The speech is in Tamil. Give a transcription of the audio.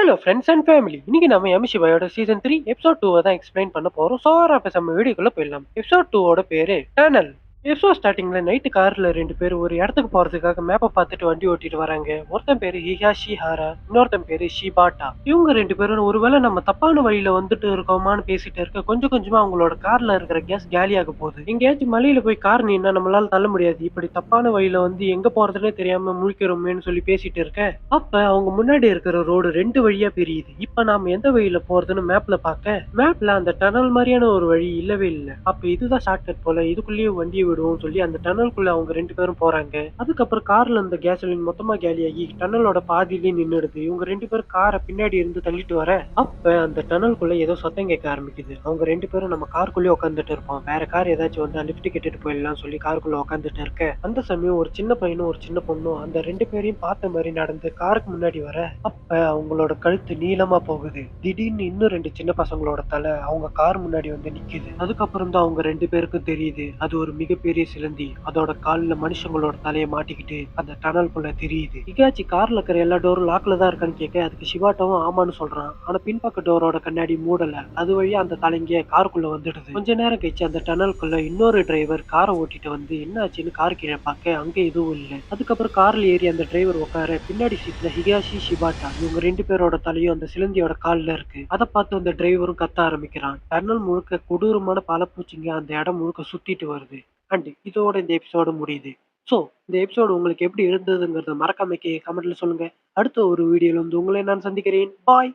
Hello friends and family. இன்னைக்கு நம்ம எம்சி பயோட சீசன் 3 எபிசோட் 2 தான் எக்ஸ்பிளைன் பண்ண போறோம். ஸோ அப்ப நம்ம வீடியோக்குள்ள போயிடலாம். எபிசோட் 2 ஓட பேரு டனல். எபிசோட் ஸ்டார்டிங்ல நைட்டு கார்ல 2 பேர் ஒரு இடத்துக்கு போறதுக்காக மேப்பை பார்த்துட்டு வண்டி ஓட்டிட்டு வராங்க. ஒருத்தன் பேரு ஹிகாஷி ஹாரா, இன்னொருத்தன் பேரு ஷிபாட்டா. இவங்க 2 பேரும் ஒருவேளை நம்ம தப்பான வழியில வந்துட்டு இருக்கோமான்னு பேசிட்டு இருக்க கொஞ்சம் கொஞ்சமா அவங்களோட கார்ல இருக்கிற கேஸ் காலியாக போகுது. எங்கேயாச்சும் மலையில போய் கார் நின்னா நம்மளால தள்ள முடியாது. இப்படி தப்பான வழியில வந்து எங்க போறதுன்னே தெரியாம முழிக்கிறோமேன்னு சொல்லி பேசிட்டு இருக்க, அப்ப அவங்க முன்னாடி இருக்கிற ரோடு 2 வழியா பிரியுது. இப்ப நாம எந்த வழியில போறதுன்னு மேப்ல பார்க்க, மேப்ல அந்த டனல் மாதிரியான ஒரு வழி இல்லவே இல்லை. அப்ப இதுதான் ஷார்ட்கட் போல, இதுக்குள்ளேயே வண்டியை விடுவோம் சொல்லி அந்த டனலுக்குள்ள அவங்க 2 பேரும் போறாங்க. அதுக்கப்புறம் கார்ல இருந்த கேசோலின் மொத்தமா காலியாகி டனலோட பாதியிலேயே நின்னுடுது. இவங்க 2 பேரும் காரை பின்னாடி இருந்து தள்ளிட்டு வர, அப்ப அந்த டனலுக்குள்ள ஏதோ சத்தம் கேட்க ஆரம்பிக்குது. அவங்க 2 பேரும் நம்ம காருக்குள்ளேயே உட்காந்துட்டு இருப்போம், வேற கார் ஏதாச்சும் வந்து லிஃப்ட் கேட்டுட்டு போயிடலாம் சொல்லி காருக்குள்ள உட்காந்துட்டு இருக்க, அந்த சமயம் ஒரு சின்ன பையனும் ஒரு சின்ன பொண்ணும் அந்த 2 பேரையும் பார்த்த மாதிரி நடந்து காருக்கு முன்னாடி வர, அப்ப அவங்களோட கழுத்து நீளமா போகுது. திடீர்னு இன்னும் 2 சின்ன பசங்களோட தலை அவங்க கார் முன்னாடி வந்து நிக்குது. அதுக்கப்புறம் தான் அவங்க 2 பேருக்கும் தெரியுது, அது ஒரு மிகப்பெரிய சிலந்தி அதோட கால்ல மனுஷங்களோட தலையை மாட்டிக்கிட்டு அந்த டனலுக்குள்ள தெரியுது. ஹிகாச்சி கார்ல இருக்கிற எல்லா டோரும் லாக்ல தான் இருக்கான்னு கேட்க, அதுக்கு ஷிபாட்டாவும் ஆமான்னு சொல்றான். ஆனா பின்பக்க டோரோட கண்ணாடி மூடல. அது வழியா அந்த தலைங்க காருக்குள்ள வந்துடுது. கொஞ்ச நேரம் கழிச்சு அந்த டனலுக்குள்ள இன்னொரு டிரைவர் காரை ஓட்டிட்டு வந்து என்ன ஆச்சுன்னு கார் கீழே பார்க்க அங்க எதுவும் இல்லை. அதுக்கப்புறம் கார்ல ஏறி அந்த டிரைவர் உட்கார, பின்னாடி சீட்ல ஹிகாஷி ஷிபாட்டா இவங்க 2 பேரோட தலையும் அந்த சிலந்தியோட கால்ல இருக்கு. அதை பார்த்து அந்த டிரைவரும் கத்த ஆரம்பிக்கிறான். டனல் முழுக்க கொடூரமான பல பூச்சிங்க அந்த இடம் முழுக்க சுத்திட்டு வருது. அண்ட் இதோட இந்த எபிசோடு முடியுது. ஸோ இந்த எபிசோடு உங்களுக்கு எப்படி இருந்ததுங்கிறத மறக்காம கமெண்ட்ல சொல்லுங்க. அடுத்த ஒரு வீடியோல வந்து உங்களை நான் சந்திக்கிறேன். பாய்.